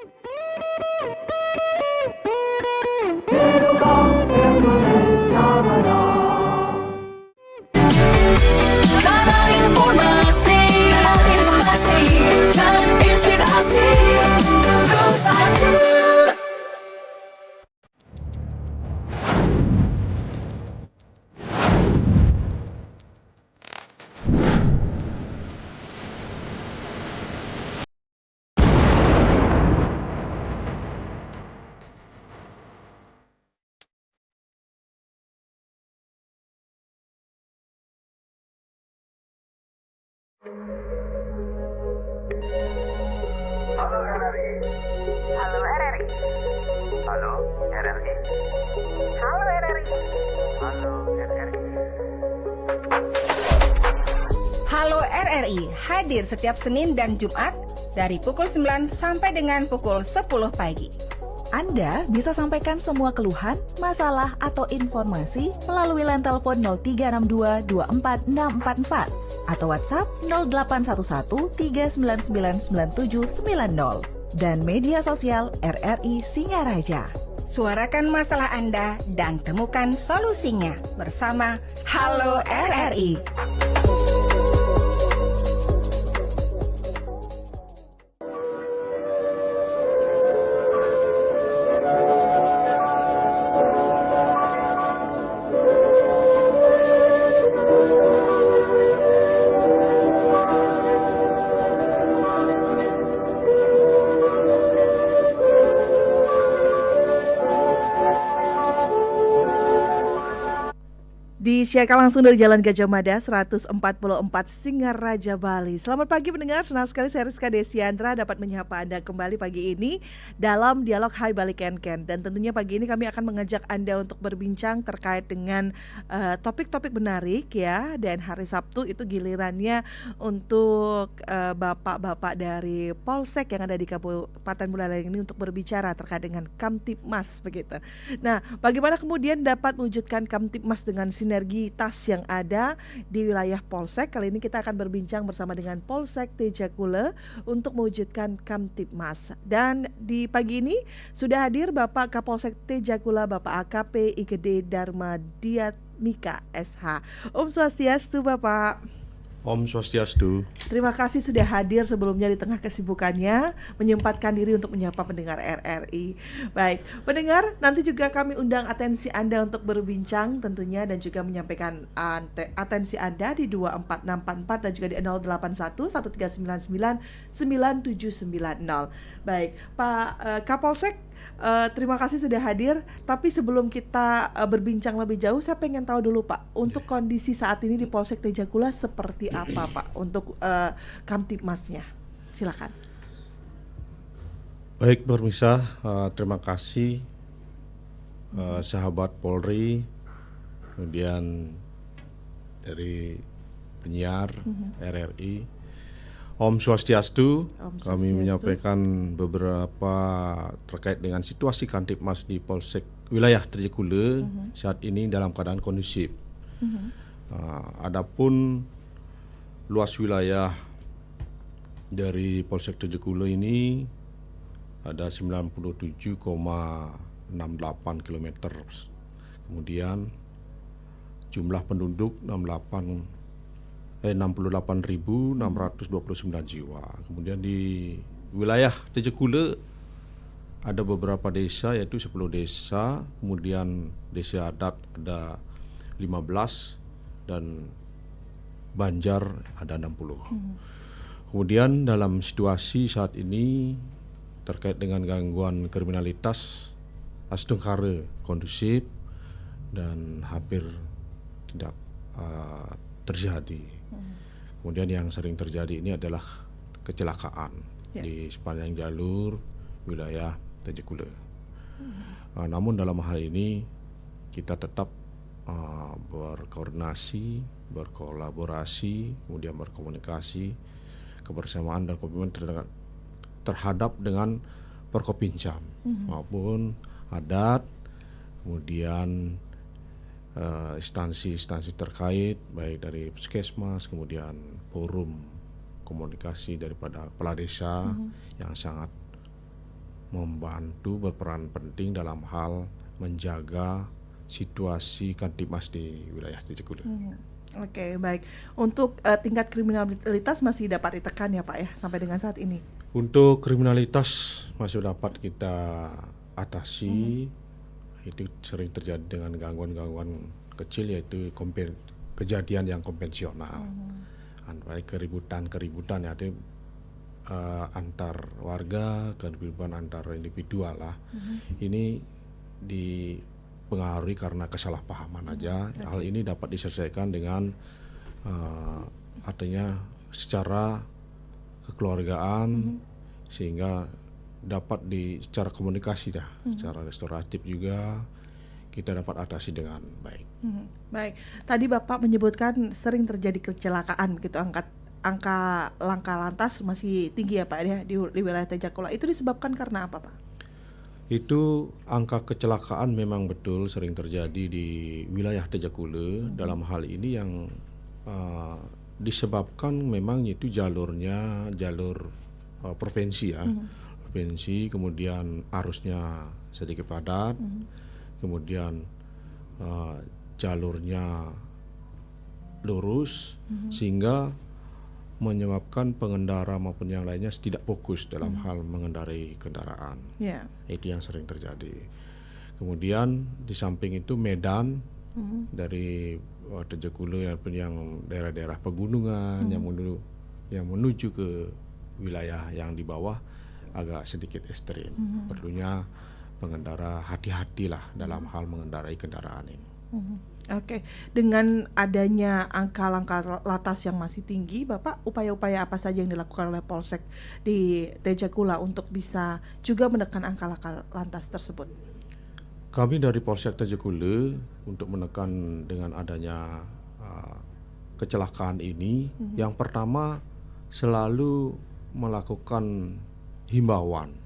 Kanal informasi, terinspirasi, terus ada. Halo RRI. Halo RRI. Halo RRI. Halo RRI. Halo RRI. Halo RRI hadir setiap Senin dan Jumat dari pukul 9 sampai dengan pukul 10 pagi. Anda bisa sampaikan semua keluhan, masalah, atau informasi melalui line telepon 0362 24644 atau WhatsApp 0811 3999790 dan media sosial RRI Singaraja. Suarakan masalah Anda dan temukan solusinya bersama Halo RRI. Disiarkan langsung dari Jalan Gajah Mada 144 Singaraja, Bali. Selamat pagi pendengar, senang sekali saya Rizka Desiandra dapat menyapa Anda kembali pagi ini dalam dialog Hai Bali Ken Ken. Dan tentunya pagi ini kami akan mengajak Anda untuk berbincang terkait dengan topik-topik menarik ya. Dan hari Sabtu itu gilirannya untuk bapak-bapak dari Polsek yang ada di Kabupaten Buleleng ini untuk berbicara terkait dengan Kamtibmas begitu. Nah, bagaimana kemudian dapat mewujudkan Kamtibmas dengan sinergitas yang ada di wilayah Polsek. Kali ini kita akan berbincang bersama dengan Polsek Tejakula untuk mewujudkan Kamtibmas. Dan di pagi ini sudah hadir Bapak Kapolsek Tejakula, Bapak AKP Igede Dharma Diatmika SH. Om Swastiastu Bapak. Om Swastiastu. Terima kasih sudah hadir sebelumnya di tengah kesibukannya, menyempatkan diri untuk menyapa pendengar RRI. Baik, pendengar, nanti juga kami undang atensi Anda untuk berbincang tentunya dan juga menyampaikan atensi Anda di 24644 dan juga di 081 1399 9790. Baik, Pak Kapolsek, terima kasih sudah hadir. Tapi sebelum kita berbincang lebih jauh, saya pengen tahu dulu Pak, untuk kondisi saat ini di Polsek Tejakula seperti apa Pak untuk Kamtibmasnya? Silakan. Baik Permisa, terima kasih sahabat Polri, kemudian dari penyiar RRI. Om Swastiastu. Kami menyampaikan beberapa terkait dengan situasi Kamtibmas di Polsek wilayah Tejakula saat ini dalam keadaan kondusif. Adapun luas wilayah dari Polsek Tejakula ini ada 97,68 km. Kemudian jumlah penduduk 68.629 jiwa. Kemudian di wilayah Tejakula ada beberapa desa, yaitu 10 desa, kemudian desa adat ada 15 dan Banjar ada 60. Kemudian dalam situasi saat ini terkait dengan gangguan kriminalitas Astungkara kondusif dan hampir tidak terjadi. Kemudian yang sering terjadi ini adalah kecelakaan di sepanjang jalur wilayah Tejakula. Namun dalam hal ini kita tetap berkoordinasi, berkolaborasi, kemudian berkomunikasi, kebersamaan dan komitmen terhadap dengan Porkopimcam maupun adat, kemudian instansi-instansi terkait baik dari Puskesmas, kemudian forum komunikasi daripada kepala desa yang sangat membantu berperan penting dalam hal menjaga situasi Kamtibmas di wilayah Tejagula. Oke, baik. Untuk tingkat kriminalitas masih dapat ditekan ya Pak ya sampai dengan saat ini. Untuk kriminalitas masih dapat kita atasi. Itu sering terjadi dengan gangguan-gangguan kecil, yaitu kejadian yang konvensional. Baik keributan ya, itu antar warga, keributan antar individual lah. Ini dipengaruhi karena kesalahpahaman aja. Hal ini dapat diselesaikan dengan adanya secara kekeluargaan, sehingga dapat secara komunikasi secara restoratif juga kita dapat atasi dengan baik. Baik, tadi Bapak menyebutkan sering terjadi kecelakaan gitu, angka laka lantas masih tinggi ya Pak ya di wilayah Tejagula. Itu disebabkan karena apa Pak? Itu angka kecelakaan memang betul sering terjadi di wilayah Tejagula. Dalam hal ini yang disebabkan memang itu jalur provinsi ya. Provinsi, kemudian arusnya sedikit padat, kemudian jalurnya lurus, sehingga menyebabkan pengendara maupun yang lainnya tidak fokus dalam hal mengendarai kendaraan. Itu yang sering terjadi. Kemudian di samping itu medan dari Tejagula yang daerah-daerah pegunungan yang menuju ke wilayah yang di bawah agak sedikit ekstrim. Perlunya pengendara hati-hatilah dalam hal mengendarai kendaraan ini. Oke, dengan adanya angka laka lantas yang masih tinggi, Bapak, upaya-upaya apa saja yang dilakukan oleh Polsek di Tejagula untuk bisa juga menekan angka laka lantas tersebut? Kami dari Polsek Tejagula untuk menekan dengan adanya kecelakaan ini, yang pertama selalu melakukan himbauan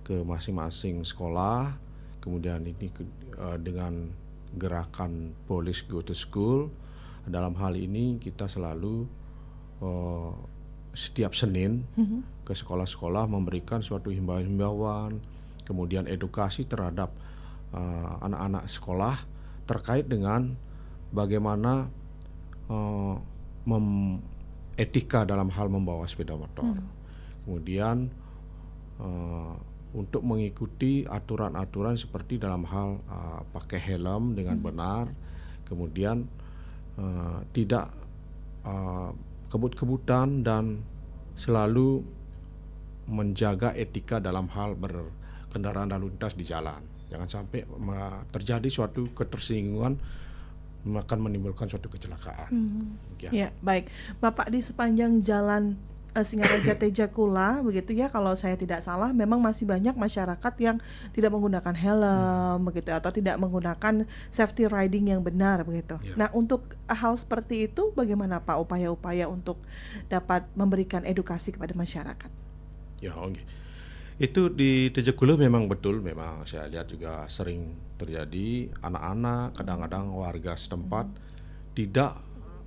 ke masing-masing sekolah, kemudian ini dengan gerakan Police Go to School. Dalam hal ini kita selalu setiap Senin ke sekolah-sekolah memberikan suatu himbauan, kemudian edukasi terhadap anak-anak sekolah terkait dengan bagaimana etika dalam hal membawa sepeda motor. Kemudian untuk mengikuti aturan-aturan seperti dalam hal pakai helm dengan benar, kemudian tidak kebut-kebutan dan selalu menjaga etika dalam hal berkendaraan lalu lintas di jalan. Jangan sampai terjadi suatu ketersinggungan akan menimbulkan suatu kecelakaan. Ya, baik. Bapak, di sepanjang jalan Singaraja Tejagula begitu ya, kalau saya tidak salah memang masih banyak masyarakat yang tidak menggunakan helm begitu atau tidak menggunakan safety riding yang benar begitu. Nah, untuk hal seperti itu bagaimana Pak upaya-upaya untuk dapat memberikan edukasi kepada masyarakat? Ya, oke. Itu di Tejagula memang betul, memang saya lihat juga sering terjadi anak-anak, kadang-kadang warga setempat tidak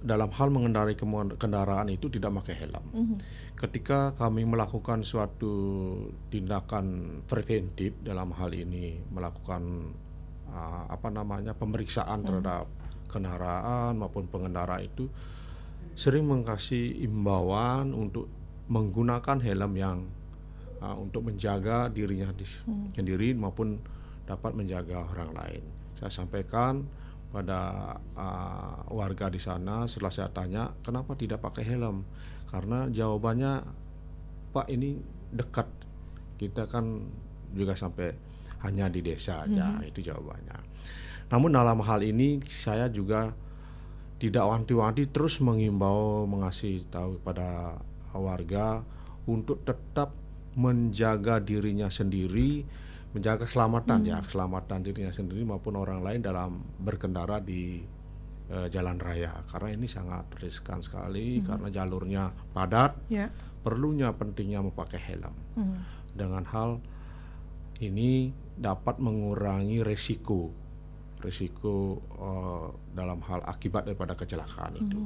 dalam hal mengendarai kendaraan itu tidak pakai helm. Ketika kami melakukan suatu tindakan preventif dalam hal ini, melakukan pemeriksaan terhadap kendaraan maupun pengendara itu, sering mengasih imbauan untuk menggunakan helm yang untuk menjaga dirinya sendiri maupun dapat menjaga orang lain. Saya sampaikan pada warga di sana setelah saya tanya kenapa tidak pakai helm, karena jawabannya, Pak, ini dekat, kita kan juga sampai hanya di desa aja, itu jawabannya. Namun dalam hal ini saya juga tidak wanti-wanti terus mengimbau, mengasih tahu pada warga untuk tetap menjaga dirinya sendiri, menjaga keselamatan keselamatan dirinya sendiri maupun orang lain dalam berkendara di jalan raya, karena ini sangat riskan sekali karena jalurnya padat. Perlunya pentingnya memakai helm. Dengan hal ini dapat mengurangi resiko dalam hal akibat daripada kecelakaan itu.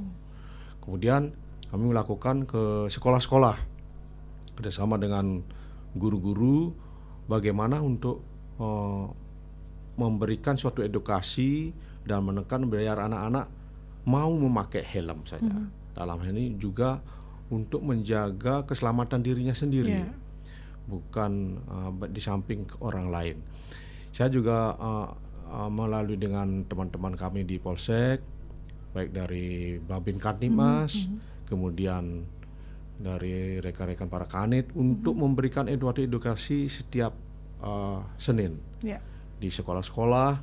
Kemudian kami melakukan ke sekolah-sekolah kerjasama dengan guru-guru bagaimana untuk memberikan suatu edukasi dan menekan biar anak-anak mau memakai helm saja. Dalam hal ini juga untuk menjaga keselamatan dirinya sendiri, bukan di samping orang lain. Saya juga melalui dengan teman-teman kami di Polsek, baik dari Babin Kamtibmas, kemudian dari rekan-rekan para kanit untuk memberikan edukasi setiap Senin di sekolah-sekolah,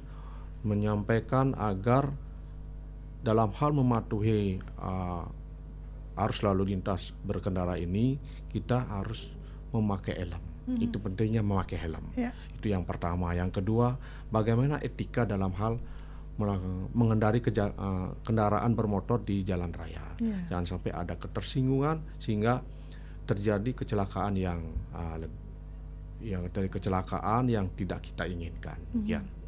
menyampaikan agar dalam hal mematuhi arus lalu lintas berkendara ini kita harus memakai helm. Itu pentingnya memakai helm. Itu yang pertama. Yang kedua, bagaimana etika dalam hal mengendari kendaraan bermotor di jalan raya. Jangan sampai ada ketersinggungan sehingga terjadi kecelakaan yang tidak kita inginkan.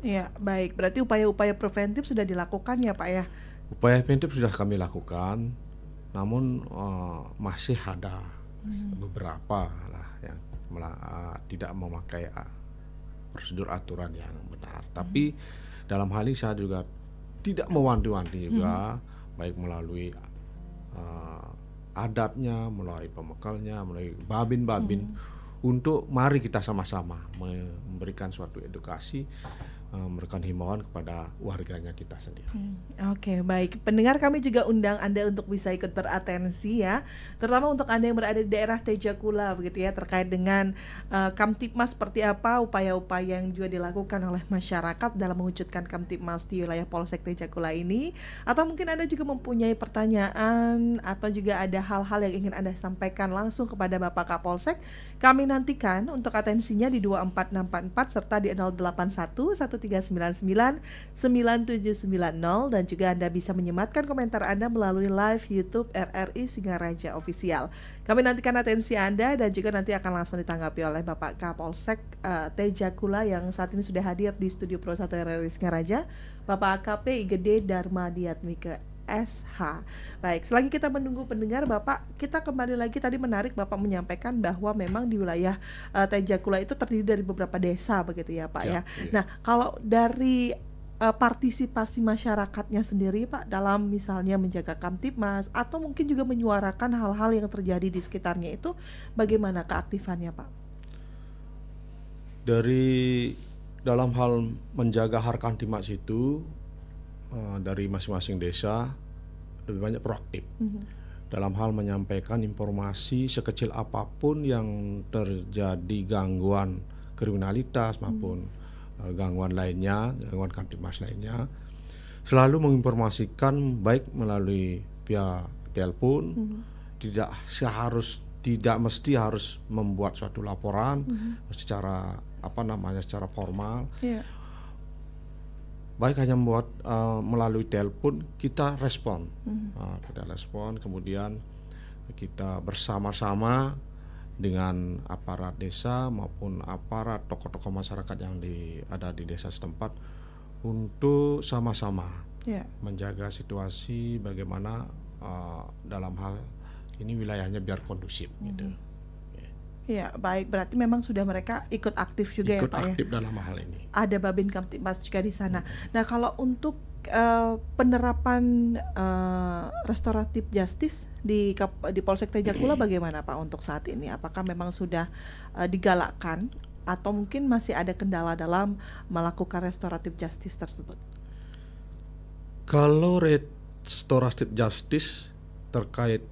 Ya, baik. Berarti upaya-upaya preventif sudah dilakukan ya Pak ya? Upaya preventif sudah kami lakukan, namun masih ada beberapa lah yang tidak memakai prosedur aturan yang benar. Tapi dalam hal ini saya juga tidak mewanti-wanti juga, baik melalui adatnya, melalui pemakalnya, melalui babin-babin, untuk mari kita sama-sama memberikan suatu edukasi, memberikan himbauan kepada warganya kita sendiri. Oke, baik. Pendengar, kami juga undang Anda untuk bisa ikut beratensi ya, terutama untuk Anda yang berada di daerah Tejakula begitu ya, terkait dengan Kamtibmas seperti apa upaya-upaya yang juga dilakukan oleh masyarakat dalam mewujudkan Kamtibmas di wilayah Polsek Tejakula ini, atau mungkin Anda juga mempunyai pertanyaan atau juga ada hal-hal yang ingin Anda sampaikan langsung kepada Bapak Kapolsek. Kami nantikan untuk atensinya di 24644 serta di 081 1399 9790, dan juga Anda bisa menyematkan komentar Anda melalui live YouTube RRI Singaraja Official. Kami nantikan atensi Anda dan juga nanti akan langsung ditanggapi oleh Bapak Kapolsek Tejakula yang saat ini sudah hadir di studio Pro 1 RRI Singaraja, Bapak AKP Igede Dharma Diatmika SH. Baik, selagi kita menunggu pendengar, Bapak, kita kembali lagi. Tadi menarik Bapak menyampaikan bahwa memang di wilayah Tejakula itu terdiri dari beberapa desa begitu ya Pak ya. Nah, kalau dari partisipasi masyarakatnya sendiri Pak dalam misalnya menjaga Kamtibmas atau mungkin juga menyuarakan hal-hal yang terjadi di sekitarnya, itu bagaimana keaktifannya Pak? Dari dalam hal menjaga Kamtibmas itu, dari masing-masing desa lebih banyak proaktif dalam hal menyampaikan informasi sekecil apapun yang terjadi, gangguan kriminalitas maupun gangguan lainnya, gangguan Kamtibmas lainnya, selalu menginformasikan baik melalui via telepon, tidak mesti harus membuat suatu laporan secara secara formal. Baik hanya membuat melalui telepon, kita respon, kemudian kita bersama-sama dengan aparat desa maupun aparat tokoh-tokoh masyarakat yang ada di desa setempat untuk sama-sama menjaga situasi bagaimana dalam hal ini wilayahnya biar kondusif gitu. Ya, baik. Berarti memang sudah mereka ikut aktif juga ya Pak ya? Ikut aktif dalam hal ini. Ada Babin Kamtibmas juga di sana. Nah, kalau untuk penerapan restoratif justice di Polsek Tejakula bagaimana Pak untuk saat ini? Apakah memang sudah digalakkan atau mungkin masih ada kendala dalam melakukan restoratif justice tersebut? Kalau restoratif justice terkait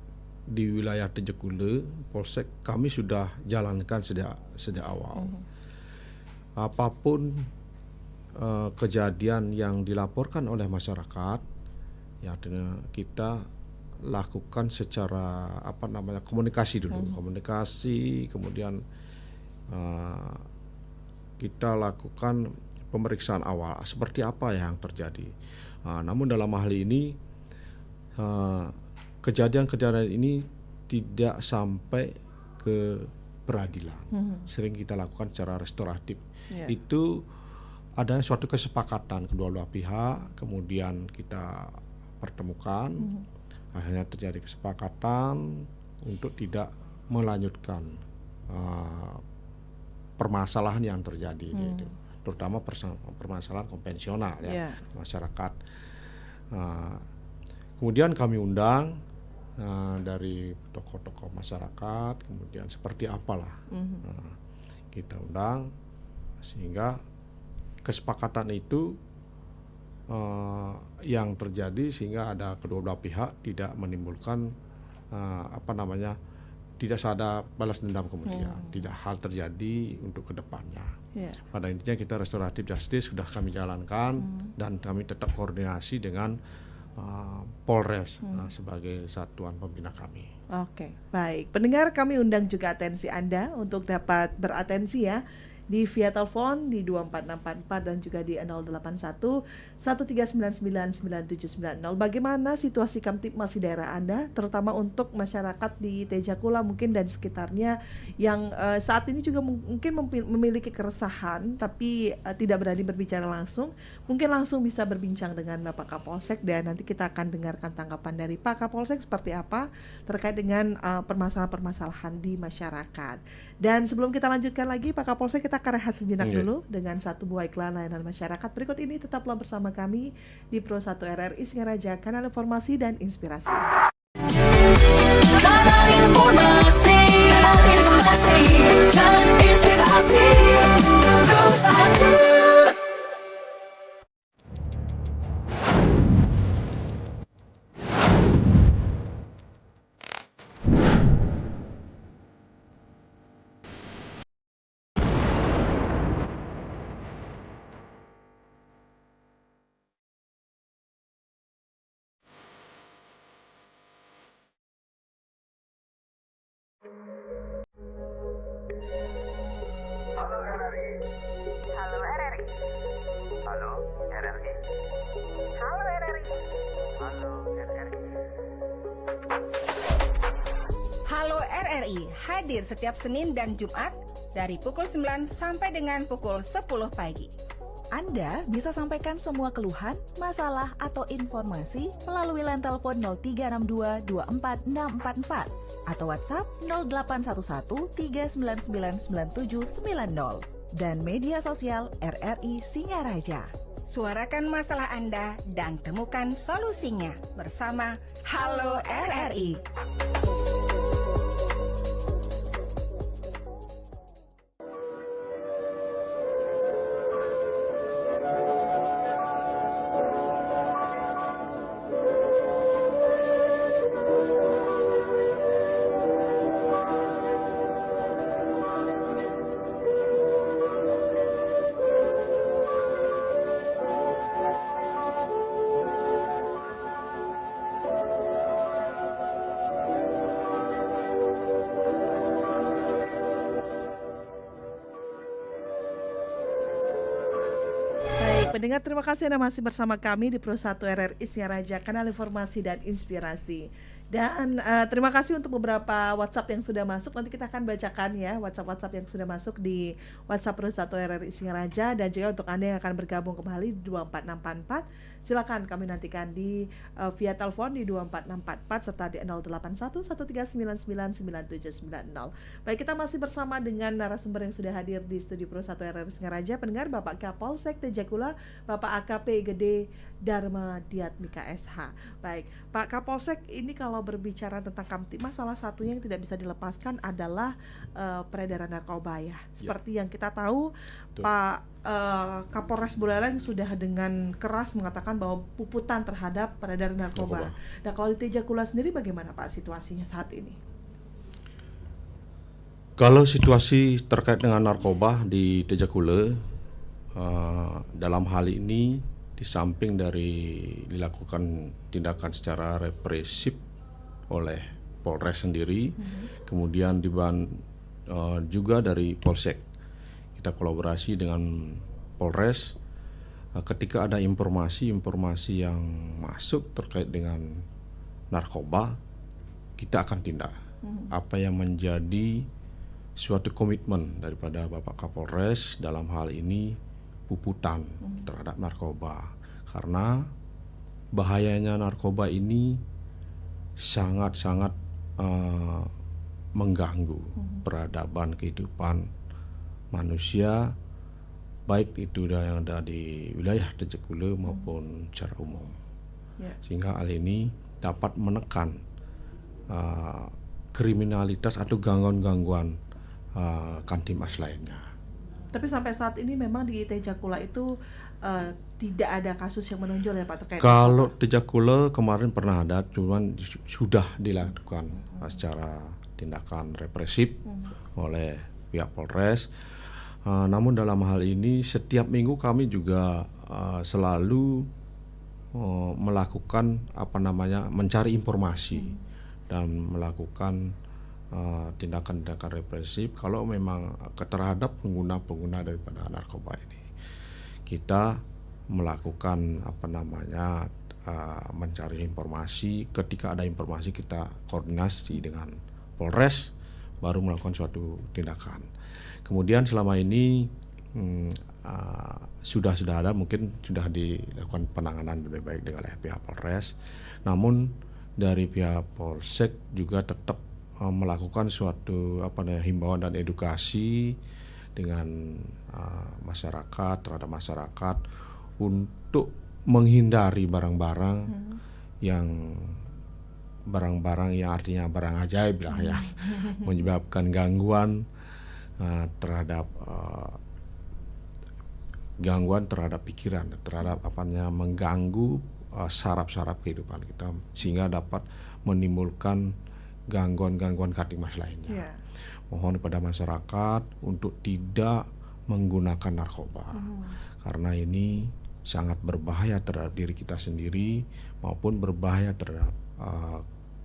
di wilayah Tejakula, Polsek kami sudah jalankan sejak awal. Apapun kejadian yang dilaporkan oleh masyarakat, ya kita lakukan secara komunikasi dulu, komunikasi, kemudian kita lakukan pemeriksaan awal seperti apa yang terjadi. Namun dalam hal ini kejadian-kejadian ini tidak sampai ke peradilan. Sering kita lakukan secara restoratif. Itu ada suatu kesepakatan kedua belah pihak, kemudian kita pertemukan, akhirnya terjadi kesepakatan untuk tidak melanjutkan permasalahan yang terjadi gitu, terutama permasalahan konvensional ya masyarakat. Kemudian kami undang dari tokoh-tokoh masyarakat, kemudian seperti apalah kita undang, sehingga kesepakatan itu yang terjadi sehingga ada kedua belah pihak tidak menimbulkan tidak ada balas dendam kemudian, tidak hal terjadi untuk kedepannya. Pada intinya kita restoratif justice sudah kami jalankan dan kami tetap koordinasi dengan Polres sebagai satuan pembina kami. Oke, baik. Pendengar, kami undang juga atensi Anda untuk dapat beratensi ya di via telepon di 24644 dan juga di 081 139999790. Bagaimana situasi Kamtipmas di daerah Anda, terutama untuk masyarakat di Tejakula mungkin dan sekitarnya yang saat ini juga mungkin memiliki keresahan tapi tidak berani berbicara langsung. Mungkin langsung bisa berbincang dengan Bapak Kapolsek dan nanti kita akan dengarkan tanggapan dari Pak Kapolsek seperti apa terkait dengan permasalahan-permasalahan di masyarakat. Dan sebelum kita lanjutkan lagi, Pak Kapolsek, kita akan rehat sejenak dulu dengan satu buah iklan layanan masyarakat. Berikut ini tetaplah bersama kami di Pro 1 RRI Singaraja, kanal informasi dan inspirasi. Kanal informasi dan inspirasi. Pro 1. Halo RRI. Halo RRI. Halo RRI. Halo RRI. Halo RRI. Halo RRI hadir setiap Senin dan Jumat dari pukul 9 sampai dengan pukul 10 pagi. Anda bisa sampaikan semua keluhan, masalah, atau informasi melalui line telepon 0362 24644 atau WhatsApp 0811 3999790 dan media sosial RRI Singaraja. Suarakan masalah Anda dan temukan solusinya bersama Halo RRI. Pendengar, terima kasih Anda masih bersama kami di Pro 1 RRI Singaraja, kanal informasi dan inspirasi. Dan terima kasih untuk beberapa WhatsApp yang sudah masuk. Nanti kita akan bacakan ya WhatsApp yang sudah masuk di WhatsApp Pro 1 RRI Singaraja. Dan juga untuk Anda yang akan bergabung kembali di 24644, silakan kami nantikan di via telepon di 24644 serta di 081 139999790. Baik, kita masih bersama dengan narasumber yang sudah hadir di studio Pro 1 RRI Singaraja. Pendengar, Bapak Kapolsek Tejakula, Bapak AKP Gede Dharma Diatmika SH. Baik, Pak Kapolsek, ini kalau berbicara tentang Kamtipmas, salah satunya yang tidak bisa dilepaskan adalah peredaran narkoba ya. Seperti yang kita tahu, Betul. Pak Kapolres Buleleng sudah dengan keras mengatakan bahwa puputan terhadap peredaran narkoba. Nah, kalau di Tejakula sendiri bagaimana Pak situasinya saat ini? Kalau situasi terkait dengan narkoba di Tejakula, dalam hal ini di samping dari dilakukan tindakan secara represif oleh Polres sendiri, kemudian juga dari Polsek, kita kolaborasi dengan Polres. Ketika ada informasi yang masuk terkait dengan narkoba, kita akan tindak. Apa yang menjadi suatu komitmen daripada Bapak Kapolres dalam hal ini puputan terhadap narkoba, karena bahayanya narkoba ini sangat-sangat mengganggu peradaban kehidupan manusia, baik itu yang ada di wilayah Tejekule maupun secara umum. Ya. Sehingga hal ini dapat menekan kriminalitas atau gangguan-gangguan Kamtibmas lainnya. Tapi sampai saat ini memang di Tejakula itu tidak ada kasus yang menonjol ya Pak terkait. Kalau Tejakule kemarin pernah ada, cuman sudah dilakukan secara tindakan represif oleh pihak Polres. Namun dalam hal ini setiap minggu kami juga selalu melakukan mencari informasi dan melakukan tindakan-tindakan represif kalau memang terhadap pengguna-pengguna daripada narkoba ini. Kita melakukan mencari informasi. Ketika ada informasi kita koordinasi dengan Polres baru melakukan suatu tindakan. Kemudian selama ini sudah ada, mungkin sudah dilakukan penanganan lebih baik dengan pihak Polres. Namun dari pihak Polsek juga tetap melakukan suatu himbauan dan edukasi dengan masyarakat, terhadap masyarakat untuk menghindari barang-barang yang artinya barang ajaib lah yang menyebabkan gangguan terhadap pikiran, terhadap mengganggu saraf-saraf kehidupan kita sehingga dapat menimbulkan gangguan-gangguan Kamtibmas lainnya. Yeah. Mohon kepada masyarakat untuk tidak menggunakan narkoba karena ini sangat berbahaya terhadap diri kita sendiri maupun berbahaya terhadap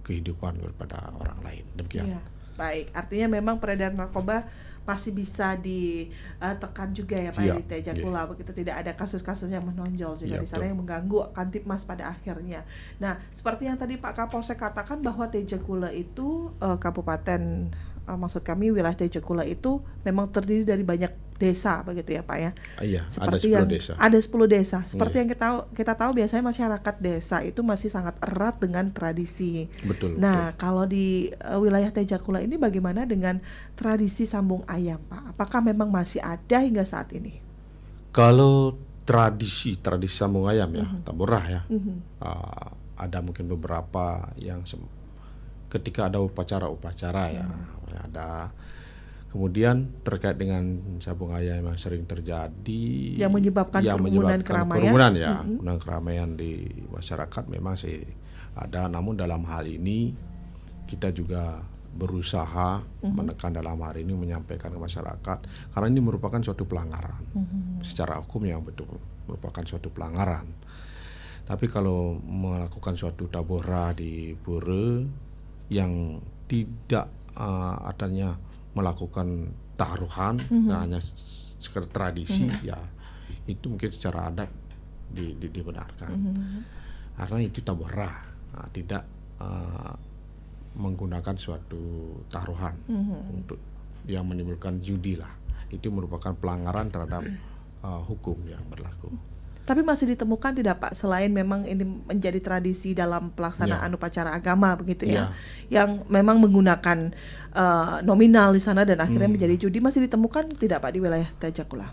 kehidupan daripada orang lain. Demikian. Yeah. Baik, artinya memang peredaran narkoba masih bisa ditekan juga ya Pak di Tejakula, begitu tidak ada kasus-kasus yang menonjol juga di sana yang mengganggu Kamtibmas pada akhirnya. Nah, seperti yang tadi Pak Kapolsek katakan bahwa Tejakula itu kabupaten, maksud kami wilayah Tejakula itu memang terdiri dari banyak desa begitu ya Pak ya. Iya, seperti ada 10 desa. Ada 10 desa. Seperti yang kita tahu biasanya masyarakat desa itu masih sangat erat dengan tradisi. Betul. Nah, kalau di wilayah Tejakula ini bagaimana dengan tradisi sambung ayam, Pak? Apakah memang masih ada hingga saat ini? Kalau tradisi sambung ayam ya, taburah ya. Ada mungkin beberapa yang ketika ada upacara ya, ada. Kemudian terkait dengan sambung ayam yang sering terjadi yang menyebabkan kerumunan keramaian di masyarakat memang sih ada. Namun dalam hal ini kita juga berusaha menekan dalam hal ini, menyampaikan ke masyarakat karena ini merupakan suatu pelanggaran secara hukum yang betul merupakan suatu pelanggaran. Tapi kalau melakukan suatu taburah di pura yang tidak adanya melakukan taruhan, hanya sekedar tradisi, ya itu mungkin secara adat dibenarkan. Karena itu taburah, tidak menggunakan suatu taruhan untuk yang menimbulkan judi lah. Itu merupakan pelanggaran terhadap hukum yang berlaku. Tapi masih ditemukan tidak Pak, selain memang ini menjadi tradisi dalam pelaksanaan upacara agama begitu ya, yang memang menggunakan nominal di sana dan akhirnya menjadi judi, masih ditemukan tidak Pak di wilayah Tejakula?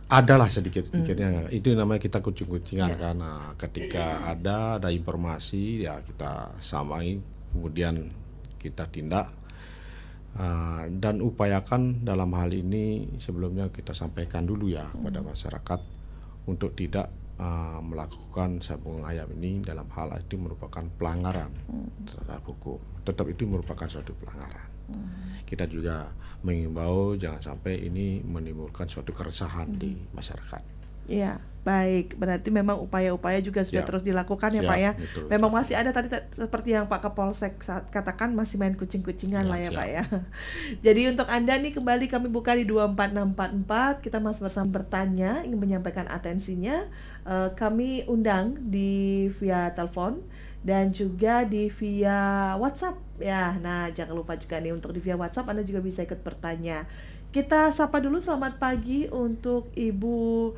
Adalah sedikit-sedikitnya. Itu namanya kita kucing-kucingan karena ketika ada informasi ya kita samai, kemudian kita tindak. Dan upayakan dalam hal ini sebelumnya kita sampaikan dulu ya kepada masyarakat untuk tidak melakukan sambung ayam ini dalam hal itu merupakan pelanggaran terhadap hukum. Tetap itu merupakan suatu pelanggaran. Kita juga mengimbau jangan sampai ini menimbulkan suatu keresahan di masyarakat. Ya, baik. Berarti memang upaya-upaya juga sudah terus dilakukan ya Pak ya. Betul. Memang masih ada tadi seperti yang Pak Kapolsek katakan, masih main kucing-kucingan lah ya Pak ya. Jadi untuk Anda nih kembali kami buka di 24644, kita masih bersama bertanya, ingin menyampaikan atensinya. Kami undang di via telepon dan juga di via WhatsApp ya. Nah, jangan lupa juga nih untuk di via WhatsApp Anda juga bisa ikut bertanya. Kita sapa dulu, selamat pagi untuk Ibu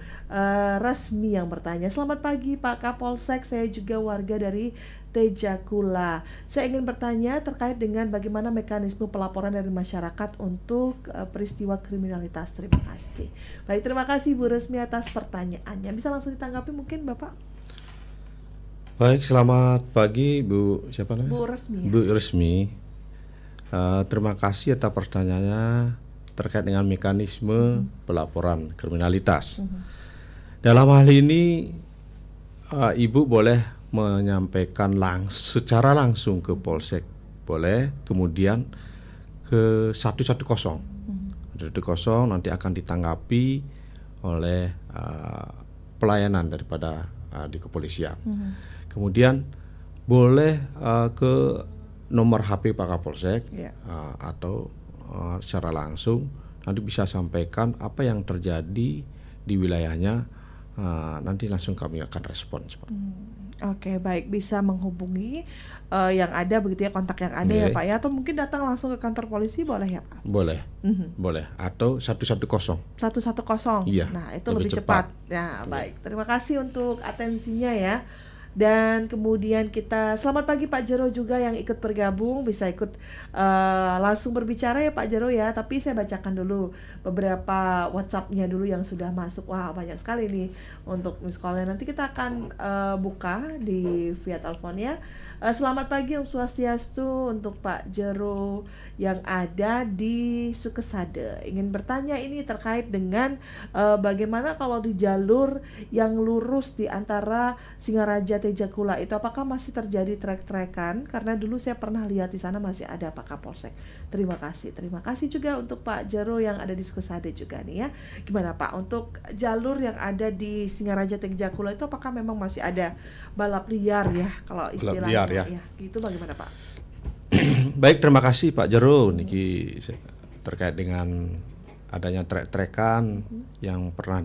Resmi yang bertanya. Selamat pagi Pak Kapolsek, saya juga warga dari Tejakula. Saya ingin bertanya terkait dengan bagaimana mekanisme pelaporan dari masyarakat untuk peristiwa kriminalitas. Terima kasih. Baik, terima kasih Bu Resmi atas pertanyaannya. Bisa langsung ditanggapi mungkin Bapak? Baik, selamat pagi Bu. Siapa namanya? Bu Resmi. Bu Resmi. Terima kasih atas pertanyaannya terkait dengan mekanisme pelaporan kriminalitas. Dalam hal ini Ibu boleh menyampaikan secara langsung ke Polsek, boleh, kemudian ke 110. 110 nanti akan ditanggapi oleh pelayanan daripada di kepolisian. Kemudian boleh ke nomor HP Pak Kapolsek atau secara langsung nanti bisa sampaikan apa yang terjadi di wilayahnya, nanti langsung kami akan respon. Oke, baik, bisa menghubungi yang ada begitu ya, kontak yang ada ya Pak ya, atau mungkin datang langsung ke kantor polisi boleh ya Pak? Boleh, boleh, atau 110. 110. Iya, nah itu lebih cepat. Nah, baik, terima kasih untuk atensinya ya. Dan kemudian kita selamat pagi Pak Jero juga yang ikut bergabung, bisa ikut langsung berbicara ya Pak Jero ya. Tapi saya bacakan dulu beberapa WhatsApp-nya dulu yang sudah masuk. Wah, banyak sekali nih untuk miss call-nya. Nanti kita akan buka di via teleponnya. Selamat pagi Om Swastiastu untuk Pak Jero yang ada di Sukesade. Ingin bertanya ini terkait dengan bagaimana kalau di jalur yang lurus di antara Singaraja Tejakula itu apakah masih terjadi trek-trekan? Karena dulu saya pernah lihat di sana masih ada Pak Kapolsek. Terima kasih. Terima kasih juga untuk Pak Jero yang ada di Sukesade juga nih ya. Gimana Pak untuk jalur yang ada di Singaraja Tejakula itu apakah memang masih ada balap liar ya kalau istilahnya? Ya, gitu bagaimana Pak? Baik, terima kasih Pak Jero niki terkait dengan adanya trek-trekan yang pernah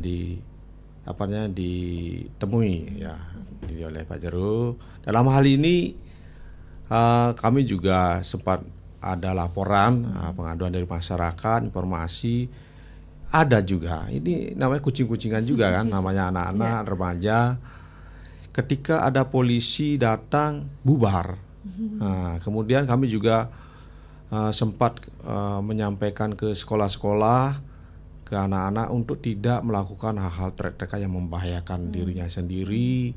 ditemui ya oleh Pak Jero. Dalam hal ini kami juga sempat ada laporan pengaduan dari masyarakat, informasi ada juga. Ini namanya kucing-kucingan juga kan, namanya anak-anak remaja. Ketika ada polisi datang bubar. Nah, kemudian kami juga sempat menyampaikan ke sekolah-sekolah, ke anak-anak untuk tidak melakukan hal-hal trek-trekan yang membahayakan dirinya sendiri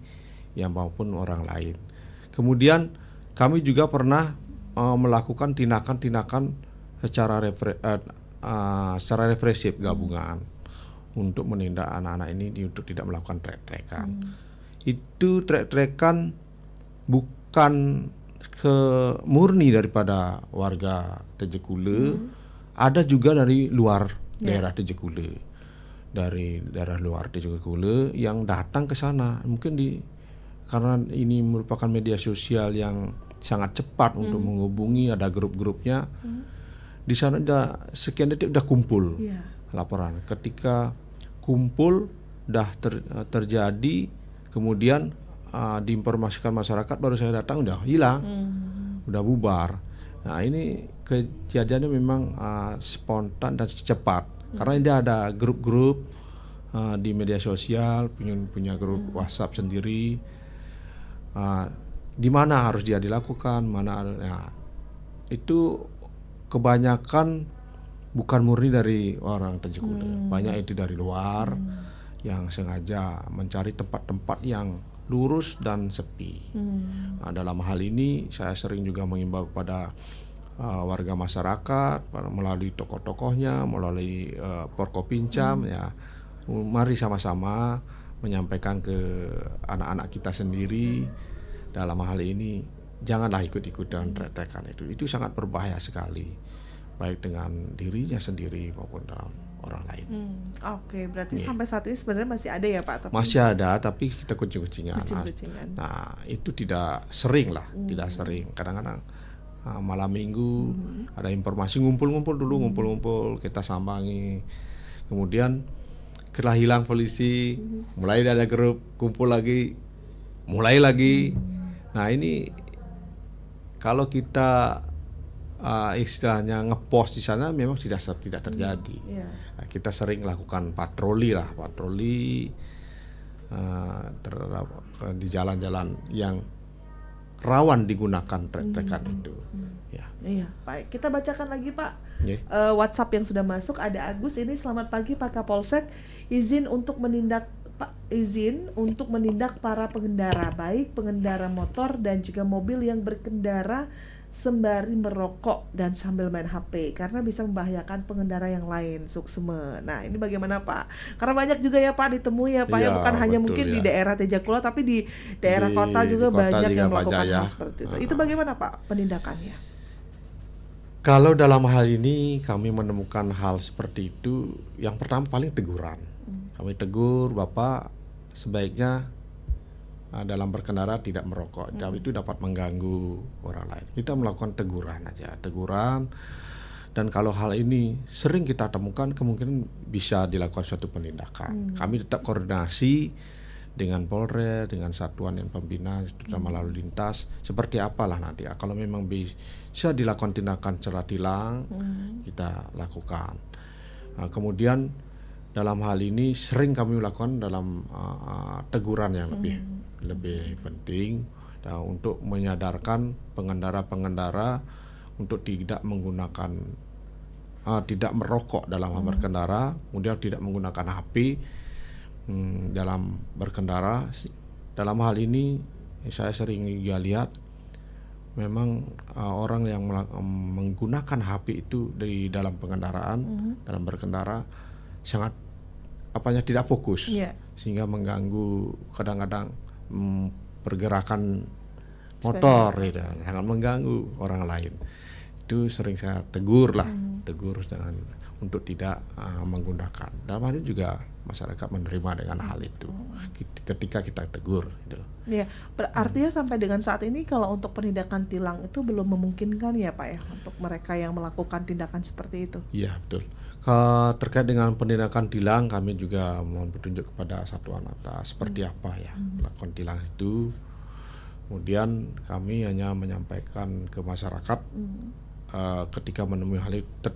yang maupun orang lain. Kemudian kami juga pernah melakukan tindakan-tindakan secara represif gabungan untuk menindak anak-anak ini untuk tidak melakukan trek-trekan. Itu trek-trekan bukan murni daripada warga Tejakula, ada juga dari luar daerah Tejakula, dari daerah luar Tejakula yang datang ke sana. Mungkin karena ini merupakan media sosial yang sangat cepat untuk menghubungi, ada grup-grupnya. Di sana sekian detik udah kumpul laporan. Ketika kumpul udah terjadi, kemudian diinformasikan masyarakat, baru saya datang udah hilang, udah bubar. Nah ini kejadiannya memang spontan dan cepat karena ini ada grup-grup di media sosial, punya grup WhatsApp sendiri, di mana harus dia dilakukan, itu kebanyakan bukan murni dari orang Tejakula, banyak itu dari luar yang sengaja mencari tempat-tempat yang lurus dan sepi. Nah, dalam hal ini saya sering juga mengimbau kepada warga masyarakat melalui tokoh-tokohnya, melalui Porkopincam ya, mari sama-sama menyampaikan ke anak-anak kita sendiri dalam hal ini janganlah ikut-ikutan trek-trekan itu sangat berbahaya sekali, baik dengan dirinya sendiri maupun dalam orang lain. Oke, berarti sampai saat ini sebenarnya masih ada ya Pak? Masih ada, tapi kita kucing-kucingan. Nah, itu tidak sering lah, tidak sering. Kadang-kadang malam minggu ada informasi ngumpul-ngumpul dulu, ngumpul-ngumpul kita sambangi. Kemudian setelah hilang polisi, mulai ada grup kumpul lagi, mulai lagi. Nah ini kalau kita istilahnya ngepost di sana memang tidak terjadi. Iya. Nah, kita sering lakukan patroli di jalan-jalan yang rawan digunakan trek-trekan itu. Ya. Iya, baik. Kita bacakan lagi Pak. Nggih. WhatsApp yang sudah masuk ada Agus ini, selamat pagi Pak Kapolsek, izin untuk menindak para pengendara, baik pengendara motor dan juga mobil yang berkendara sembari merokok dan sambil main HP karena bisa membahayakan pengendara yang lain. Sukseme. Nah, ini bagaimana Pak? Karena banyak juga ya Pak ditemui ya Pak, ya Iya, bukan hanya betul, mungkin di ya. daerah Tejakula tapi di daerah Di kota juga kota banyak juga yang melakukan banyak, ya. hal seperti itu. Itu bagaimana Pak penindakannya? Kalau dalam hal ini kami menemukan hal seperti itu, yang pertama paling teguran. Kami tegur, Bapak sebaiknya dalam berkendara tidak merokok. Itu dapat mengganggu orang lain. Kita melakukan teguran aja, dan kalau hal ini sering kita temukan, kemungkinan bisa dilakukan suatu penindakan. Kami tetap koordinasi dengan Polres, dengan satuan yang pembina, terutama lalu lintas, seperti apalah nanti. Kalau memang bisa dilakukan tindakan secara tilang, kita lakukan. Kemudian dalam hal ini sering kami lakukan dalam teguran yang lebih penting untuk menyadarkan pengendara-pengendara untuk tidak menggunakan tidak merokok dalam berkendara, kemudian tidak menggunakan HP dalam berkendara. Dalam hal ini saya sering juga lihat memang orang yang menggunakan HP itu di dalam pengendaraan, dalam berkendara sangat tidak fokus, sehingga mengganggu kadang-kadang pergerakan motor, gitu, sangat mengganggu orang lain. Itu sering saya tegur dengan untuk tidak menggunakan. Dalam hal ini juga masyarakat menerima dengan hal itu ketika kita tegur, gitu loh. Iya, artinya sampai dengan saat ini kalau untuk penindakan tilang itu belum memungkinkan ya Pak ya untuk mereka yang melakukan tindakan seperti itu. Iya, betul. Terkait dengan penindakan tilang, kami juga mohon petunjuk kepada satuan atas seperti apa ya melakukan tilang itu. Kemudian kami hanya menyampaikan ke masyarakat ketika menemui hal itu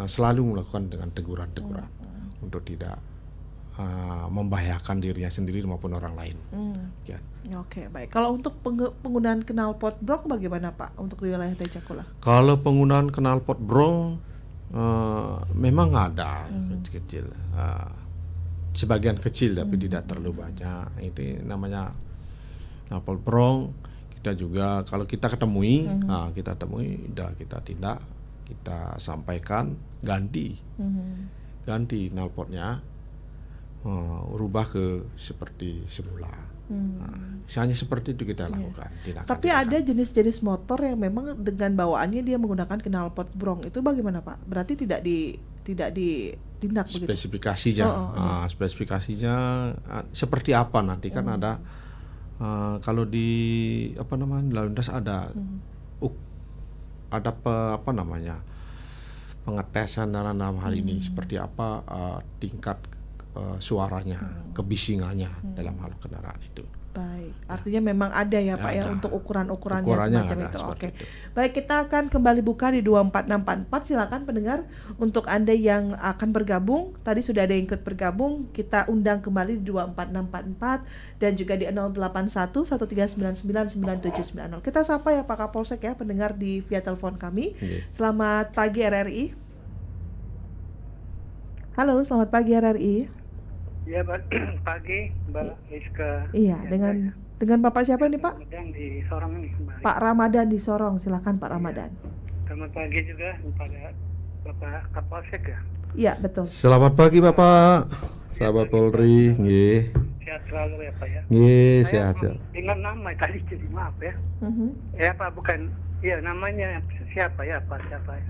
selalu melakukan dengan teguran-teguran untuk tidak membahayakan dirinya sendiri maupun orang lain. Ya. Oke, baik. Kalau untuk penggunaan knalpot brong bagaimana Pak untuk di wilayah Tejakula? Kalau penggunaan knalpot brong memang ada kecil, sebagian kecil tapi tidak terlalu banyak. Itu namanya knalpot brong. Kita juga kalau kita ketemui, kita tindak, kita sampaikan ganti knalpotnya, rubah ke seperti semula. Misalnya seperti itu kita lakukan. Tapi ada jenis-jenis motor yang memang dengan bawaannya dia menggunakan knalpot brong, itu bagaimana Pak? Berarti tidak ditindak begitu? Spesifikasinya seperti apa nanti kan ada kalau di lalu lintas ada pengetesan dalam hal ini seperti apa tingkat suaranya, kebisingannya dalam hal kendaraan itu. Baik, artinya memang ada ya Pak ya untuk ukuran-ukurannya semacam itu. Oke. Itu. Baik, kita akan kembali buka di 24644. Silakan pendengar untuk Anda yang akan bergabung. Tadi sudah ada yang ikut bergabung, kita undang kembali di 24644 dan juga di 081139999790. Kita sapa ya Pak Kapolsek ya pendengar di via telepon kami. Selamat pagi RRI. Halo, selamat pagi RRI. Ya, pagi Mbak Rizka. Iya, ya, dengan Bapak siapa ini Pak? Ramadan di Sorong ini kembali. Pak Ramadan di Sorong, silakan Pak Ramadan. Selamat pagi juga kepada Bapak Kapolsek ya. Iya, betul. Selamat pagi Bapak, sahabat Polri, nggih. Sehat selalu ya Pak ya. Nggih, Saya sehat. ingat nama tadi jadi maaf ya. Ya Pak, bukan. Iya, namanya siapa ya Pak? Siapa ya?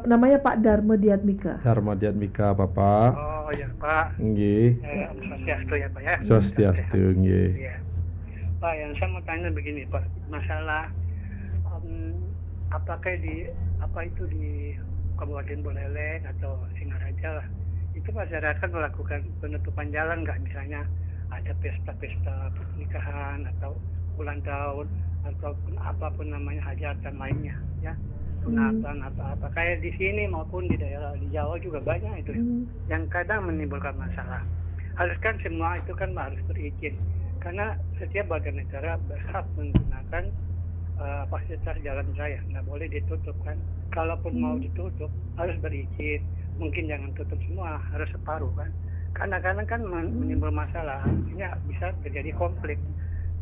Namanya Pak Dharma Diatmika. Dharma Diatmika Bapak. Oh ya Pak. Nggih. Swastiastu ya Pak ya. Swastiastu, nggih. Iya. Pak, yang saya mau tanya begini Pak, masalah apakah di Kabupaten Buleleng atau Singaraja lah, itu masyarakat melakukan penutupan jalan nggak, misalnya ada pesta-pesta pernikahan atau ulang tahun ataupun apapun namanya hajatan lainnya ya, sunatan atau apa kayak di sini maupun di daerah di Jawa juga banyak itu yang kadang menimbulkan masalah. Harus kan semua itu kan harus berizin karena setiap warga negara berhak menggunakan fasilitas jalan raya, nggak boleh ditutup kan. Kalaupun mau ditutup harus berizin, mungkin jangan tutup semua, harus separuh kan. Karena kadang kan menimbul masalah, artinya bisa terjadi konflik.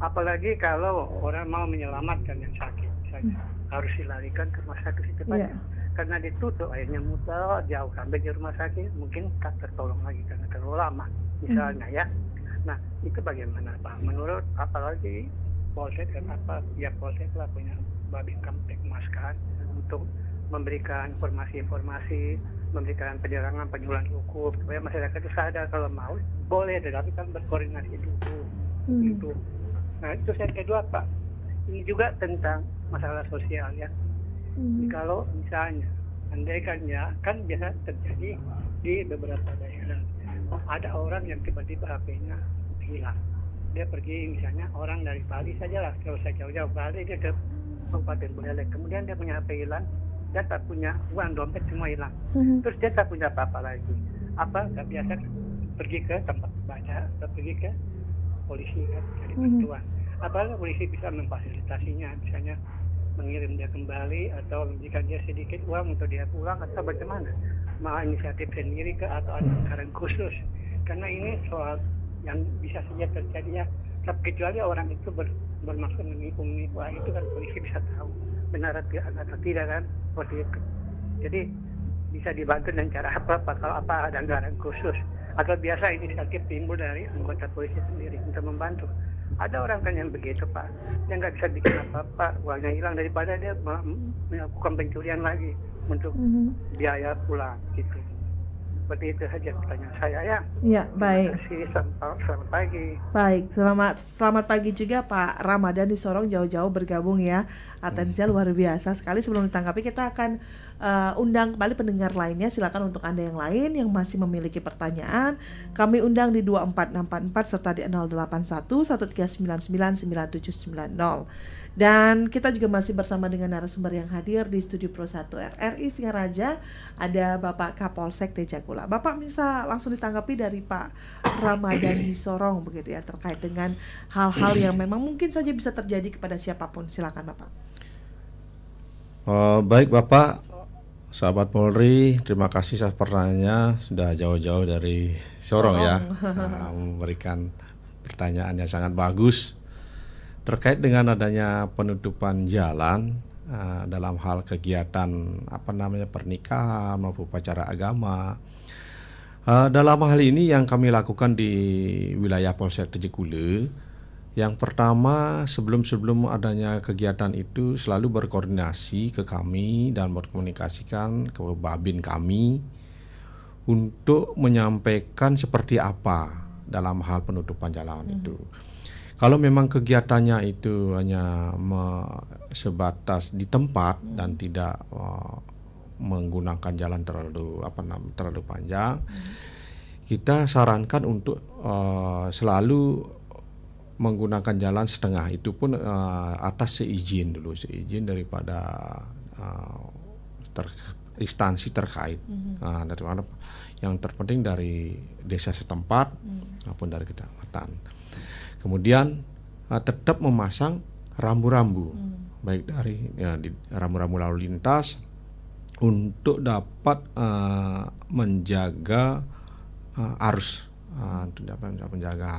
Apalagi kalau orang mau menyelamatkan yang sakit, misalnya harus dilarikan ke rumah sakit secepatnya. Karena ditutup akhirnya muter jauh sampai di rumah sakit, mungkin tak tertolong lagi karena terlalu lama, misalnya ya. Nah itu bagaimana Pak? Menurut apalagi Polsek dan ya Polsek lah punya Babin Kamtipmas kan untuk memberikan informasi-informasi, memberikan penyuluhan hukum supaya masyarakat itu sadar kalau mau boleh, tetapi kan berkoordinasi dulu. Gitu. Nah itu yang kedua Pak, ini juga tentang masalah sosial ya. Kalau misalnya andaikan ya kan biasa terjadi di beberapa daerah, ada orang yang tiba-tiba HP-nya hilang. Dia pergi misalnya orang dari Bali saja lah, kalau saya jauh-jauh Bali dia ke Kabupaten Buleleng, kemudian dia punya HP hilang, dia tak punya uang, dompet semua hilang, terus dia tak punya apa-apa lagi. Apa nggak biasa pergi ke tempat baca atau pergi ke polisi kan cari bantuan. Apalagi polisi bisa memfasilitasinya, misalnya mengirim dia kembali atau memberikan dia sedikit uang untuk dia pulang atau bagaimana, mau inisiatif sendiri ke atau ada anggaran khusus, karena ini soal yang bisa saja terjadi ya, kecuali orang itu bermaksud menipu, itu kan polisi bisa tahu benar atau tidak kan, seperti itu. Jadi bisa dibantu dengan cara apa kalau apa ada anggaran khusus atau biasa inisiatif timbul dari anggota polisi sendiri untuk membantu. Ada orang kan yang begitu Pak, yang nggak bisa bikin apa-apa, uangnya hilang daripada dia melakukan pencurian lagi untuk biaya pulang gitu. Seperti itu saja pertanyaan saya ya. Ya, baik. Terima kasih, selamat pagi. Baik, selamat pagi juga Pak Ramadan di Sorong, jauh-jauh bergabung ya. Atensinya luar biasa sekali. Sebelum ditanggapi kita akan undang kembali pendengar lainnya. Silakan untuk Anda yang lain yang masih memiliki pertanyaan, kami undang di 24644 serta di 081 13999 9790. Dan kita juga masih bersama dengan narasumber yang hadir di Studio Pro 1 RRI Singaraja, ada Bapak Kapolsek Tejakula. Bapak bisa langsung ditanggapi dari Pak Ramadan di Sorong begitu ya, terkait dengan hal-hal yang memang mungkin saja bisa terjadi kepada siapapun. Silakan Bapak. Baik Bapak, sahabat Polri, terima kasih atas pertanyaannya, sudah jauh-jauh dari Sorong ya, memberikan pertanyaan yang sangat bagus. Terkait dengan adanya penutupan jalan dalam hal kegiatan pernikahan maupun upacara agama, dalam hal ini yang kami lakukan di wilayah Polsek Tejakula, yang pertama sebelum adanya kegiatan itu selalu berkoordinasi ke kami dan berkomunikasikan ke Babin kami untuk menyampaikan seperti apa dalam hal penutupan jalan itu. Kalau memang kegiatannya itu hanya sebatas di tempat dan tidak menggunakan jalan terlalu panjang, kita sarankan untuk selalu menggunakan jalan setengah, itu pun atas seizin daripada instansi terkait. Dari mana yang terpenting dari desa setempat maupun dari kecamatan. Kemudian tetap memasang rambu-rambu, baik dari rambu-rambu lalu lintas untuk dapat menjaga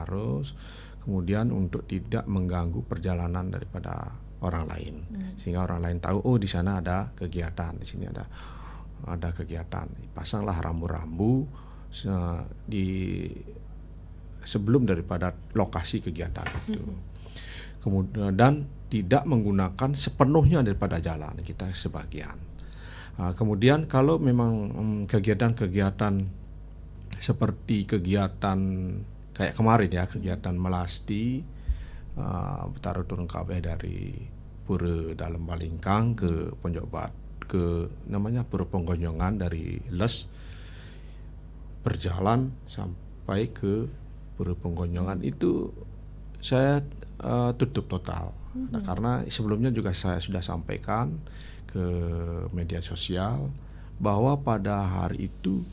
arus, kemudian untuk tidak mengganggu perjalanan daripada orang lain, sehingga orang lain tahu di sana ada kegiatan, di sini ada kegiatan. Pasanglah rambu-rambu di sebelum daripada lokasi kegiatan itu. Kemudian dan tidak menggunakan sepenuhnya daripada jalan, kita sebagian. Kemudian kalau memang kegiatan-kegiatan seperti kegiatan kayak kemarin ya, kegiatan melasti, taruh turun kabeh dari Pura Dalam Balingkang ke Ponjokbat, ke namanya Pura Penggonjongan dari Les, berjalan sampai ke Pura Penggonjongan itu saya tutup total Nah, karena sebelumnya juga saya sudah sampaikan ke media sosial bahwa pada hari itu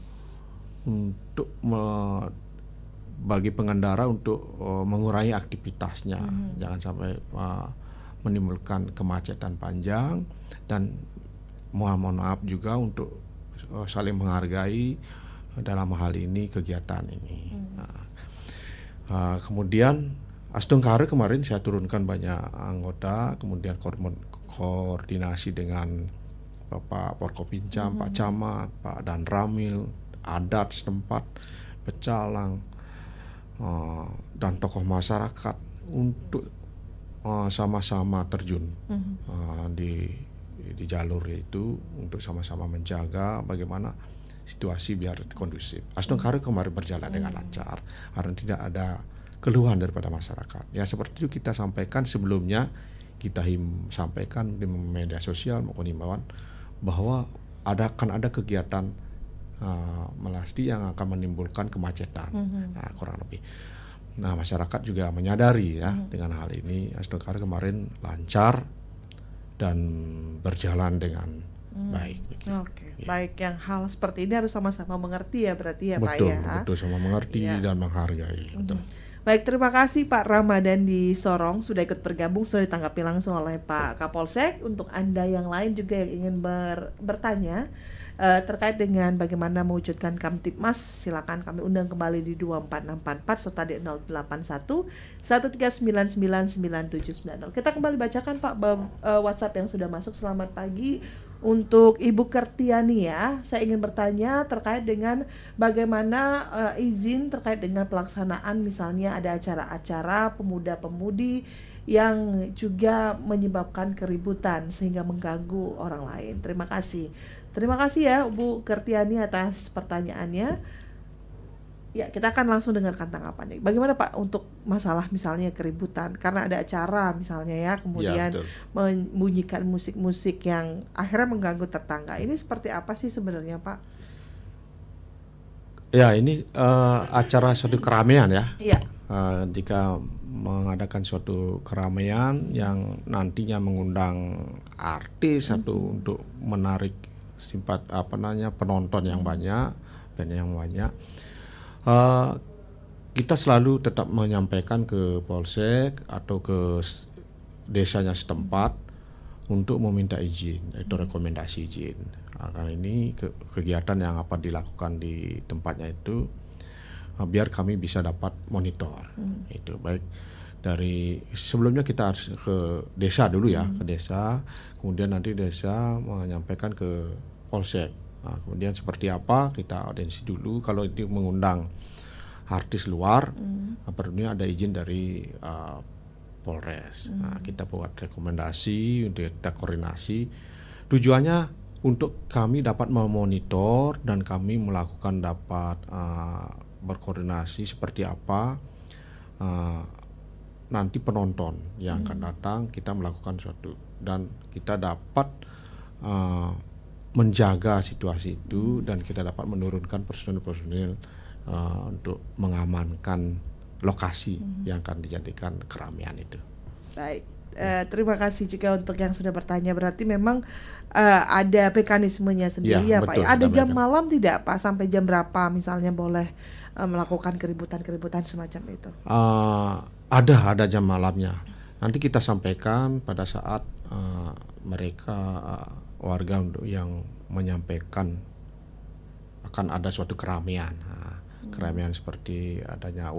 untuk bagi pengendara untuk mengurangi aktivitasnya, jangan sampai menimbulkan kemacetan panjang, dan mohon maaf juga untuk saling menghargai dalam hal ini kegiatan ini. Kemudian Astungkare kemarin saya turunkan banyak anggota, kemudian koordinasi dengan Bapak Porkopincam, Pak Camat, Pak Dan Ramil, adat setempat, pecalang, dan tokoh masyarakat untuk sama-sama terjun di jalur itu untuk sama-sama menjaga bagaimana situasi biar kondusif. Astungkare kemarin berjalan dengan lancar, karena tidak ada keluhan daripada masyarakat. Ya seperti itu kita sampaikan sebelumnya, kita sampaikan di media sosial maupun himbauan bahwa akan ada kegiatan melasti yang akan menimbulkan kemacetan, kurang lebih. Nah, masyarakat juga menyadari ya dengan hal ini. Astungkare kemarin lancar dan berjalan dengan baik. Oke, baik, yang hal seperti ini harus sama-sama mengerti ya berarti ya betul, Pak ya. Betul, sama mengerti dan menghargai. Betul. Baik, terima kasih Pak Ramadan di Sorong sudah ikut bergabung, sudah ditanggapi langsung oleh Pak Kapolsek. Untuk Anda yang lain juga yang ingin bertanya terkait dengan bagaimana mewujudkan Kamtibmas, silakan kami undang kembali di 24644 serta di 081 1399970. Kita kembali bacakan Pak WhatsApp yang sudah masuk. Selamat pagi untuk Ibu Kertiani ya. Saya ingin bertanya terkait dengan bagaimana izin terkait dengan pelaksanaan, misalnya ada acara-acara pemuda-pemudi yang juga menyebabkan keributan sehingga mengganggu orang lain. Terima kasih. Terima kasih ya Bu Kertiani atas pertanyaannya. Ya, kita akan langsung dengarkan tanggapannya. Bagaimana Pak untuk masalah misalnya keributan karena ada acara misalnya ya, kemudian membunyikan musik-musik yang akhirnya mengganggu tetangga. Ini seperti apa sih sebenarnya Pak? Ya, ini acara suatu keramaian ya. Iya. Jika mengadakan suatu keramaian yang nantinya mengundang artis atau untuk menarik penonton yang banyak, band yang banyak, kita selalu tetap menyampaikan ke Polsek atau ke desanya setempat untuk meminta izin, yaitu rekomendasi izin. Karena ini kegiatan yang apa dilakukan di tempatnya itu biar kami bisa dapat monitor. Itu baik dari sebelumnya kita harus ke desa dulu ya, ke desa, kemudian nanti desa menyampaikan ke Polsek. Nah, kemudian seperti apa kita audiensi dulu. Kalau itu mengundang artis luar, perlunya ada izin dari Polres. Nah, kita buat rekomendasi, kita koordinasi. Tujuannya untuk kami dapat memonitor dan kami melakukan dapat berkoordinasi seperti apa nanti penonton yang akan datang, kita melakukan suatu dan kita dapat menjaga situasi itu dan kita dapat menurunkan personil-personil untuk mengamankan lokasi yang akan dijadikan keramaian itu. Baik, terima kasih juga untuk yang sudah bertanya. Berarti memang ada mekanismenya sendiri ya Pak. Ada jam malam tidak Pak? Sampai jam berapa misalnya boleh melakukan keributan-keributan semacam itu? Ada jam malamnya. Nanti kita sampaikan pada saat mereka warga yang menyampaikan akan ada suatu keramaian. Keramaian seperti adanya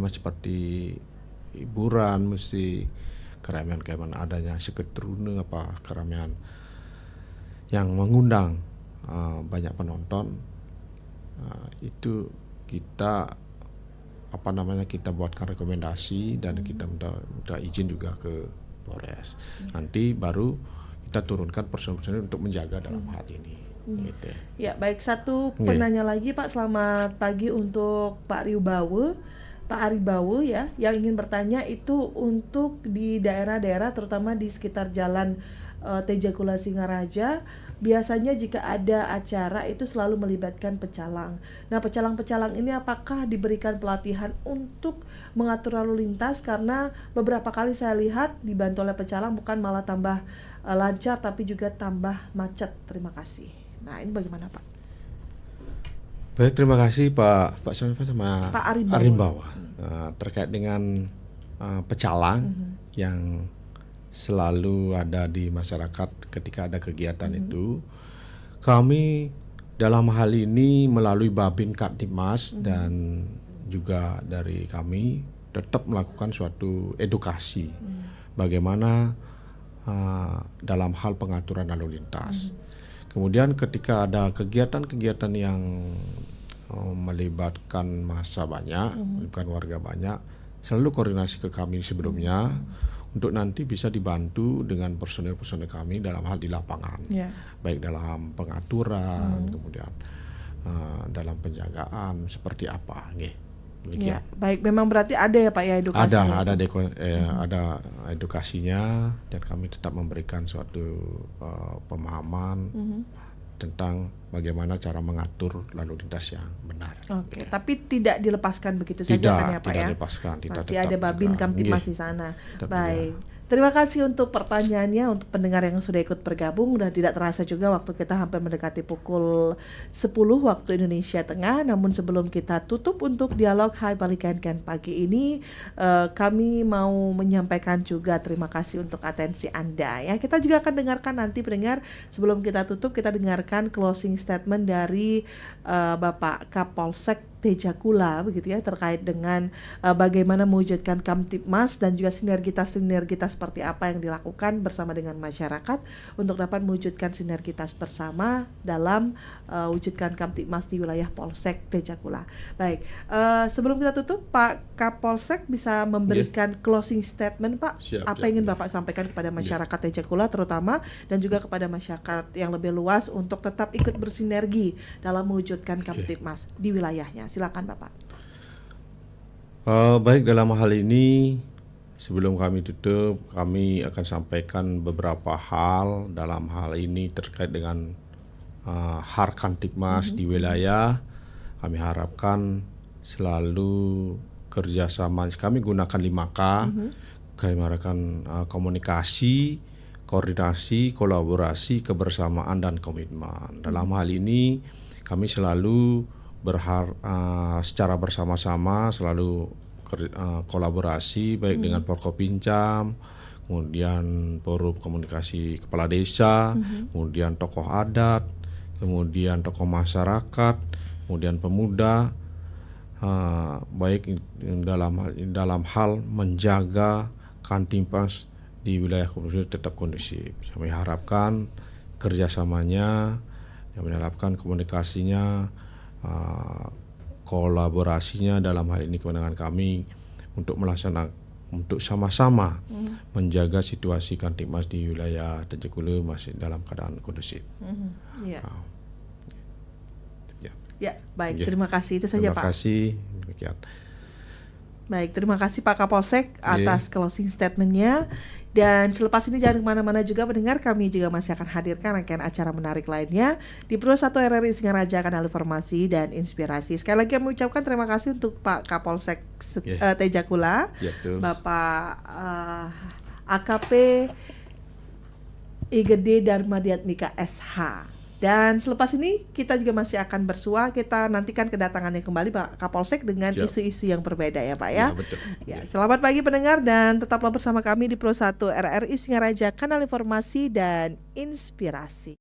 seperti hiburan, musik, keramaian adanya seketrune keramaian yang mengundang banyak penonton, itu kita kita buatkan rekomendasi dan kita minta izin juga ke Polres. Nanti baru kita turunkan personil-personil untuk menjaga dalam hal ini. Gitu. Ya, baik, satu penanya lagi Pak. Selamat pagi untuk Pak Aribawe. Pak Aribawe ya, yang ingin bertanya itu untuk di daerah-daerah terutama di sekitar jalan Tejakula Singaraja, biasanya jika ada acara itu selalu melibatkan pecalang. Nah, pecalang-pecalang ini apakah diberikan pelatihan untuk mengatur lalu lintas? Karena beberapa kali saya lihat dibantu oleh pecalang bukan malah tambah lancar tapi juga tambah macet. Terima kasih. Nah, ini bagaimana Pak? Baik, terima kasih Pak siapa sama Pak Arimbawa. Arimbawa. Terkait dengan pecalang yang selalu ada di masyarakat ketika ada kegiatan itu, kami dalam hal ini melalui Babin Kamtibmas dan juga dari kami tetap melakukan suatu edukasi bagaimana dalam hal pengaturan lalu lintas. Kemudian ketika ada kegiatan-kegiatan yang melibatkan massa banyak, melibatkan warga banyak, selalu koordinasi ke kami sebelumnya untuk nanti bisa dibantu dengan personel-personel kami dalam hal di lapangan, baik dalam pengaturan, kemudian dalam penjagaan seperti apa, Ya, baik, memang berarti ada ya Pak ya edukasinya. Ada edukasinya dan kami tetap memberikan suatu pemahaman tentang bagaimana cara mengatur lalu lintas yang benar. Oke, tapi tidak dilepaskan begitu saja kan ya Pak ya? Tidak dilepaskan. Masih ada Babin Kamtibmas di sana. Baik. Terima kasih untuk pertanyaannya, untuk pendengar yang sudah ikut bergabung. Udah tidak terasa juga waktu kita hampir mendekati pukul 10 waktu Indonesia Tengah. Namun sebelum kita tutup untuk dialog Hai Balikan-kan pagi ini, kami mau menyampaikan juga terima kasih untuk atensi Anda ya. Kita juga akan dengarkan nanti pendengar, sebelum kita tutup kita dengarkan closing statement dari Bapak Kapolsek Tejakula begitu ya, terkait dengan bagaimana mewujudkan Kamtibmas dan juga sinergitas seperti apa yang dilakukan bersama dengan masyarakat untuk dapat mewujudkan sinergitas bersama dalam wujudkan Kamtibmas di wilayah Polsek Tejakula. Baik, sebelum kita tutup Pak Kapolsek bisa memberikan closing statement Pak. Apa yang ingin Bapak sampaikan kepada masyarakat Tejakula terutama dan juga kepada masyarakat yang lebih luas untuk tetap ikut bersinergi dalam mewujudkan Kamtibmas di wilayahnya. Silakan Bapak. Baik, dalam hal ini sebelum kami tutup, kami akan sampaikan beberapa hal dalam hal ini terkait dengan Har Kamtibmas di wilayah. Kami harapkan selalu kerjasama. Kami gunakan 5K. Kami harapkan komunikasi, koordinasi, kolaborasi, kebersamaan dan komitmen. Dalam hal ini kami selalu secara bersama-sama selalu kolaborasi baik dengan Porkopincam, kemudian Forum Komunikasi Kepala Desa, kemudian tokoh adat, kemudian tokoh masyarakat, kemudian pemuda, baik dalam hal menjaga Kamtibmas di wilayah kondusif tetap kondusif. Kami harapkan kerjasamanya, kami harapkan komunikasinya, kolaborasinya dalam hal ini kewenangan kami untuk melaksanakan, untuk sama-sama menjaga situasi Kamtibmas di wilayah Tejakula masih dalam keadaan kondusif. Ya, baik, terima kasih, itu saja Pak. Terima kasih, demikian. Baik, terima kasih Pak Kapolsek atas closing statement-nya. Dan selepas ini jangan kemana-mana juga pendengar, kami juga masih akan hadirkan rangkaian acara menarik lainnya di Pro 1 RRI Singaraja, kanal informasi dan inspirasi. Sekali lagi kami ucapkan terima kasih untuk Pak Kapolsek Tejakula, Bapak AKP Igede Darmadiatmika SH. Dan selepas ini kita juga masih akan bersua, kita nantikan kedatangannya kembali Pak Kapolsek dengan isu-isu yang berbeda ya Pak ya. Ya, betul. Selamat pagi pendengar dan tetaplah bersama kami di Pro 1 RRI Singaraja, kanal informasi dan inspirasi.